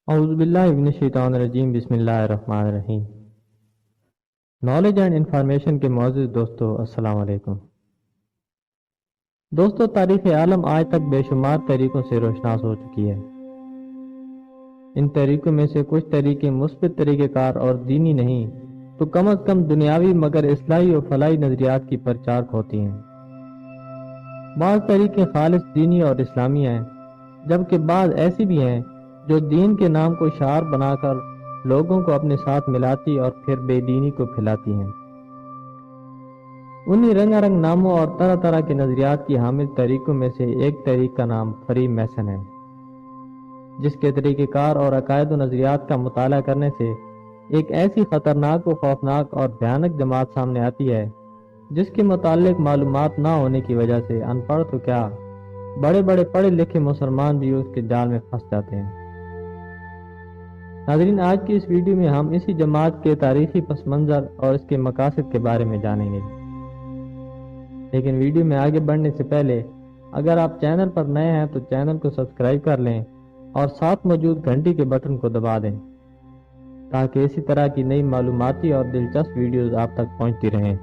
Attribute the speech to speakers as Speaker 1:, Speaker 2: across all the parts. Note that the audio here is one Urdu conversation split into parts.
Speaker 1: اعوذ باللہ من الشیطان الرجیم بسم اللہ الرحمن الرحیم۔ نالج اینڈ انفارمیشن کے معزز دوستو، السلام علیکم۔ دوستو، تاریخ عالم آج تک بے شمار طریقوں سے روشناس ہو چکی ہے۔ ان طریقوں میں سے کچھ طریقے مثبت طریقہ کار اور دینی نہیں تو کم از کم دنیاوی مگر اصلاحی و فلاحی نظریات کی پرچارک ہوتی ہیں۔ بعض طریقے خالص دینی اور اسلامی ہیں، جبکہ بعض ایسی بھی ہیں جو دین کے نام کو شعار بنا کر لوگوں کو اپنے ساتھ ملاتی اور پھر بے دینی کو پھیلاتی ہیں۔ انہی رنگا رنگ ناموں اور طرح طرح کے نظریات کی حامل طریقوں میں سے ایک طریق کا نام فری میسن ہے، جس کے طریقہ کار اور عقائد و نظریات کا مطالعہ کرنے سے ایک ایسی خطرناک و خوفناک اور بھیانک جماعت سامنے آتی ہے جس کے متعلق معلومات نہ ہونے کی وجہ سے ان پڑھ تو کیا، بڑے بڑے پڑھے لکھے مسلمان بھی اس کے جال میں پھنس جاتے ہیں۔ ناظرین، آج کی اس ویڈیو میں ہم اسی جماعت کے تاریخی پس منظر اور اس کے مقاصد کے بارے میں جانیں گے، لیکن ویڈیو میں آگے بڑھنے سے پہلے اگر آپ چینل پر نئے ہیں تو چینل کو سبسکرائب کر لیں اور ساتھ موجود گھنٹی کے بٹن کو دبا دیں تاکہ اسی طرح کی نئی معلوماتی اور دلچسپ ویڈیوز آپ تک پہنچتی رہیں۔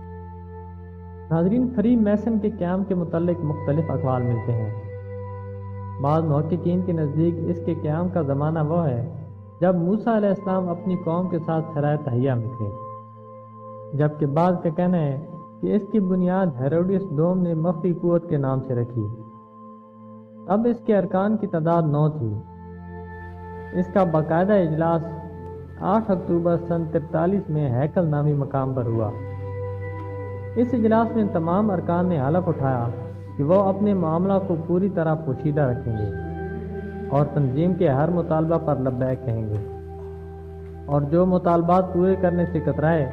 Speaker 1: ناظرین، فری میسن کے قیام کے متعلق مختلف اقوال ملتے ہیں۔ بعض محققین کے نزدیک اس کے قیام کا زمانہ وہ ہے جب موسیٰ علیہ السلام اپنی قوم کے ساتھ صحرائے تہیہ میں تھے، جبکہ بعض کا کہنا ہے کہ اس کی بنیاد ہیروڈیس دوم نے مخفی قوت کے نام سے رکھی۔ اب اس کے ارکان کی تعداد 9 تھی۔ اس کا باقاعدہ اجلاس 8 اکتوبر سن 43 میں ہیکل نامی مقام پر ہوا۔ اس اجلاس میں تمام ارکان نے حلف اٹھایا کہ وہ اپنے معاملہ کو پوری طرح پوشیدہ رکھیں گے اور تنظیم کے ہر مطالبہ پر لبیک کہیں گے، اور جو مطالبات پورے کرنے سے کترائے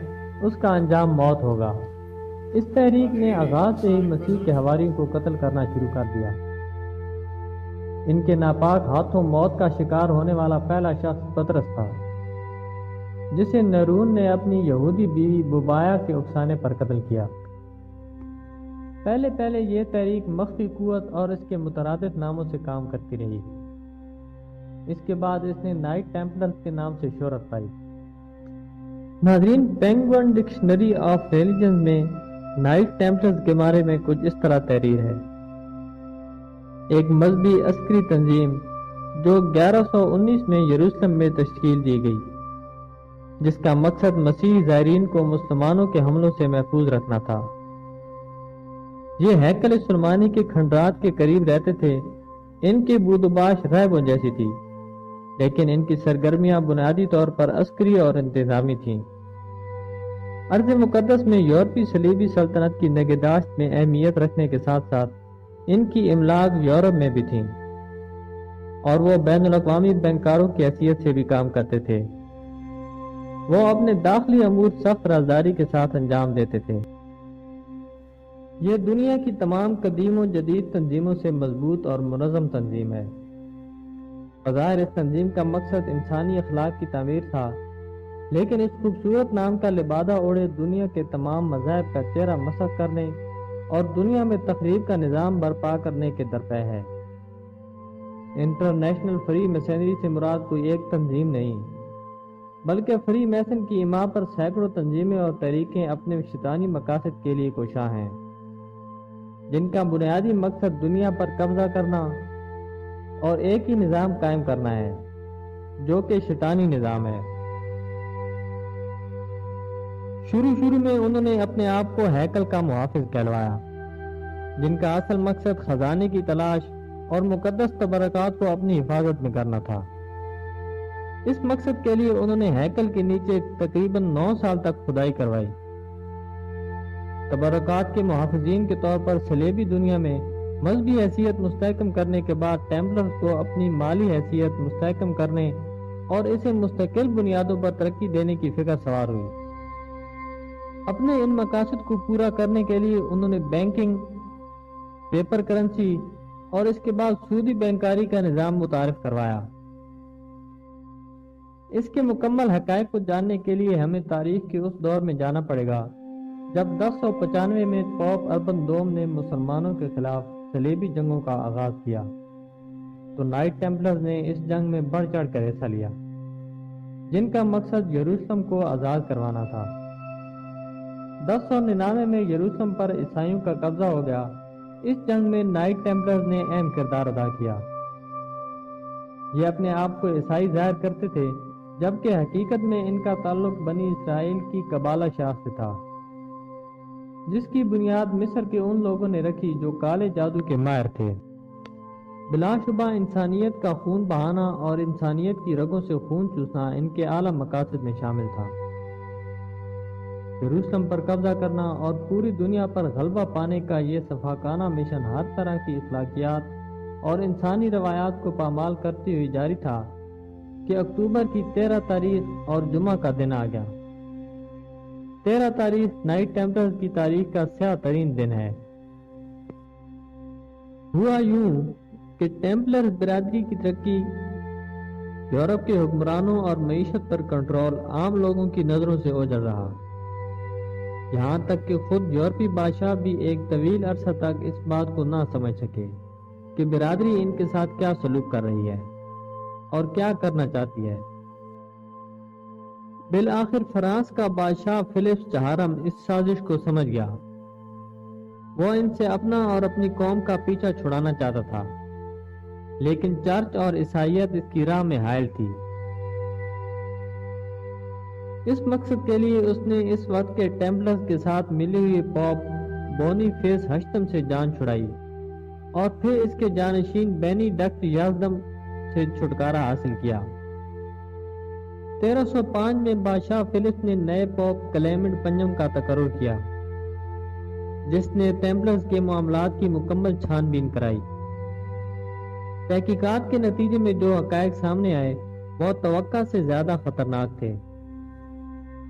Speaker 1: اس کا انجام موت ہوگا۔ اس تحریک نے آغاز سے ہی مسیح کے حواریوں کو قتل کرنا شروع کر دیا۔ ان کے ناپاک ہاتھوں موت کا شکار ہونے والا پہلا شخص پطرس تھا، جسے نیرون نے اپنی یہودی بیوی بوبایا کے اکسانے پر قتل کیا۔ پہلے یہ تحریک مخفی قوت اور اس کے مترادف ناموں سے کام کرتی رہی۔ اس کے بعد اس نے نائٹ ٹیمپلرز کے نام سے شہرت پائی۔ ناظرین، پینگوئن ڈکشنری آف ریلیجنز میں نائٹ ٹیمپلرز کے بارے میں کچھ اس طرح تحریر ہے: ایک مذہبی عسکری تنظیم جو 1119 میں یروشلم میں تشکیل دی گئی، جس کا مقصد مسیحی زائرین کو مسلمانوں کے حملوں سے محفوظ رکھنا تھا۔ یہ ہیکل سلیمانی کے کھنڈرات کے قریب رہتے تھے۔ ان کی بودباش رہبوں جیسی تھی، لیکن ان کی سرگرمیاں بنیادی طور پر عسکری اور انتظامی تھیں۔ ارض مقدس میں یورپی صلیبی سلطنت کی نگہداشت میں اہمیت رکھنے کے ساتھ ساتھ ان کی املاک یورپ میں بھی تھیں، اور وہ بین الاقوامی بینکاروں کی حیثیت سے بھی کام کرتے تھے۔ وہ اپنے داخلی امور سخت رازداری کے ساتھ انجام دیتے تھے۔ یہ دنیا کی تمام قدیم و جدید تنظیموں سے مضبوط اور منظم تنظیم ہے۔ بظاہر اس تنظیم کا مقصد انسانی اخلاق کی تعمیر تھا، لیکن اس خوبصورت نام کا لبادہ اوڑھے دنیا کے تمام مذاہب کا چہرہ مسخ کرنے اور دنیا میں تخریب کا نظام برپا کرنے کے درپے ہے۔ انٹرنیشنل فری میسنری سے مراد کوئی ایک تنظیم نہیں، بلکہ فری میسن کی اما پر سینکڑوں تنظیمیں اور تحریکیں اپنے شیطانی مقاصد کے لیے کوشاں ہیں، جن کا بنیادی مقصد دنیا پر قبضہ کرنا اور ایک ہی نظام قائم کرنا ہے، جو کہ شیطانی نظام ہے۔ شروع میں انہوں نے اپنے آپ کو ہیکل کا محافظ کہلوایا، جن کا اصل مقصد خزانے کی تلاش اور مقدس تبرکات کو اپنی حفاظت میں کرنا تھا۔ اس مقصد کے لیے انہوں نے ہیکل کے نیچے تقریباً 9 سال تک کھدائی کروائی۔ تبرکات کے محافظین کے طور پر صلیبی دنیا میں مذہبی حیثیت مستحکم کرنے کے بعد ٹیمپلرز کو اپنی مالی حیثیت مستحکم کرنے اور اسے مستقل بنیادوں پر ترقی دینے کی فکر سوار ہوئی۔ اپنے ان مقاصد کو پورا کرنے کے لیے انہوں نے بینکنگ، پیپر کرنسی اور اس کے بعد سودی بینکاری کا نظام متعارف کروایا۔ اس کے مکمل حقائق کو جاننے کے لیے ہمیں تاریخ کے اس دور میں جانا پڑے گا جب 1095 میں پوپ اربن دوم نے مسلمانوں کے خلاف صلیبی جنگوں کا آغاز کیا۔ تو نائٹ ٹیمپلرز نے اس جنگ میں بڑھ چڑھ کر حصہ لیا، جن کا مقصد یروشلم کو آزاد کروانا تھا۔ 1099 میں یروشلم پر عیسائیوں کا قبضہ ہو گیا۔ اس جنگ میں نائٹ ٹیمپلرز نے اہم کردار ادا کیا۔ یہ اپنے آپ کو عیسائی ظاہر کرتے تھے، جبکہ حقیقت میں ان کا تعلق بنی اسرائیل کی قبالہ شاخ سے تھا، جس کی بنیاد مصر کے ان لوگوں نے رکھی جو کالے جادو کے ماہر تھے۔ بلا شبہ انسانیت کا خون بہانا اور انسانیت کی رگوں سے خون چوسنا ان کے اعلیٰ مقاصد میں شامل تھا۔ یروشلم پر قبضہ کرنا اور پوری دنیا پر غلبہ پانے کا یہ سفاکانہ مشن ہر طرح کی اخلاقیات اور انسانی روایات کو پامال کرتے ہوئے جاری تھا کہ اکتوبر کی 13 تاریخ اور جمعہ کا دن آ گیا۔ 13 تاریخ نائٹ ٹیمپلرز کی تاریخ کا سیاہ ترین دن ہے۔ ہوا یوں کہ ٹیمپلرز برادری کی ترقی، یورپ کے حکمرانوں اور معیشت پر کنٹرول عام لوگوں کی نظروں سے اوجھل رہا، یہاں تک کہ خود یورپی بادشاہ بھی ایک طویل عرصہ تک اس بات کو نہ سمجھ سکے کہ برادری ان کے ساتھ کیا سلوک کر رہی ہے اور کیا کرنا چاہتی ہے۔ بالآخر فرانس کا بادشاہ فلپس چہارم اس سازش کو سمجھ گیا۔ وہ ان سے اپنا اور اپنی قوم کا پیچھا چھڑانا چاہتا تھا، لیکن چرچ اور عیسائیت اس کی راہ میں حائل تھی۔ اس مقصد کے لیے اس نے اس وقت کے ٹیمپلرز کے ساتھ ملی ہوئی پوپ بونی فیس ہشتم سے جان چھڑائی اور پھر اس کے جانشین بینی ڈکٹ یازدم سے چھٹکارا حاصل کیا۔ 1305 میں بادشاہ فلپس نے نئے پوپ کلیمنٹ پنجم کا تقرر کیا، جس نے ٹیمپلرز کے معاملات کی مکمل چھان بین کرائی۔ تحقیقات کے نتیجے میں جو حقائق سامنے آئے وہ توقع سے زیادہ خطرناک تھے۔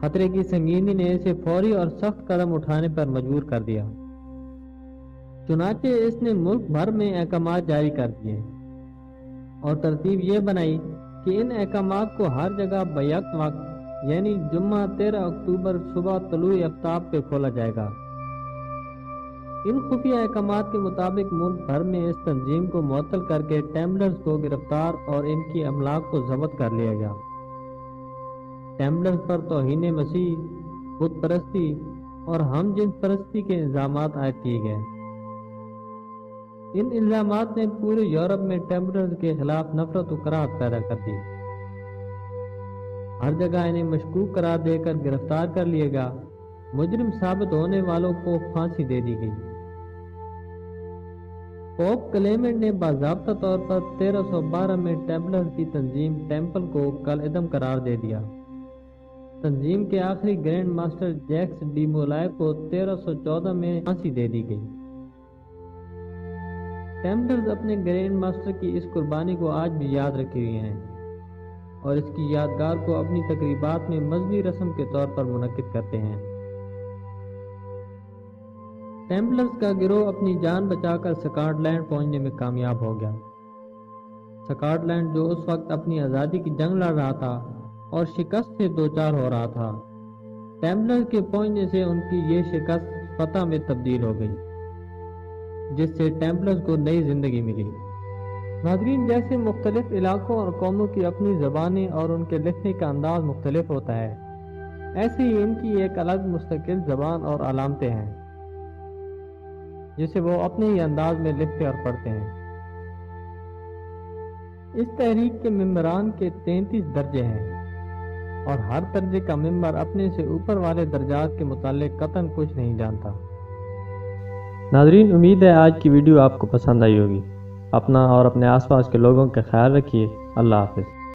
Speaker 1: خطرے کی سنگینی نے اسے فوری اور سخت قدم اٹھانے پر مجبور کر دیا۔ چنانچہ اس نے ملک بھر میں احکامات جاری کر دیے اور ترتیب یہ بنائی کہ ان احکامات کو ہر جگہ بیک وقت یعنی جمعہ 13 اکتوبر صبح طلوع آفتاب پہ کھولا جائے گا۔ ان خفیہ احکامات کے مطابق ملک بھر میں اس تنظیم کو معطل کر کے ٹیمپلرز کو گرفتار اور ان کی املاک کو ضبط کر لیا گیا۔ ٹیمپلرز پر توہین مسیح، بت پرستی اور ہم جنس پرستی کے الزامات عائد کیے گئے۔ ان الزامات نے پورے یورپ میں ٹیمپلرز کے خلاف نفرت و کراہت پیدا کر دی۔ ہر جگہ انہیں مشکوک قرار دے کر گرفتار کر لیا گیا۔ مجرم ثابت ہونے والوں کو پھانسی دے دی گئی۔ پوپ کلیمنٹ نے باضابطہ طور پر 1312 میں ٹیمپلرز کی تنظیم ٹیمپل کو کالعدم قرار دے دیا۔ تنظیم کے آخری گرینڈ ماسٹر جیکس ڈی مولائے کو 1314 میں پھانسی دے دی گئی۔ ٹیمپلرز اپنے گرینڈ ماسٹر کی اس قربانی کو آج بھی یاد رکھے ہوئے ہیں اور اس کی یادگار کو اپنی تقریبات میں مذہبی رسم کے طور پر منعقد کرتے ہیں۔ ٹیمپلرز کا گروہ اپنی جان بچا کر سکاٹ لینڈ پہنچنے میں کامیاب ہو گیا۔ سکاٹ لینڈ جو اس وقت اپنی آزادی کی جنگ لڑ رہا تھا اور شکست سے دوچار ہو رہا تھا، ٹیمپلرز کے پہنچنے سے ان کی یہ شکست فتح میں تبدیل ہو گئی، جس سے ٹیمپلرز کو نئی زندگی ملی۔ ناظرین، جیسے مختلف علاقوں اور قوموں کی اپنی زبانیں اور ان کے لکھنے کا انداز مختلف ہوتا ہے، ایسے ہی ان کی ایک الگ مستقل زبان اور علامتیں ہیں جسے وہ اپنے ہی انداز میں لکھتے اور پڑھتے ہیں۔ اس تحریک کے ممبران کے 33 درجے ہیں اور ہر درجے کا ممبر اپنے سے اوپر والے درجات کے متعلق قطعاً کچھ نہیں جانتا۔ ناظرین، امید ہے آج کی ویڈیو آپ کو پسند آئی ہوگی۔ اپنا اور اپنے آس پاس کے لوگوں کا خیال رکھیے۔ اللہ حافظ۔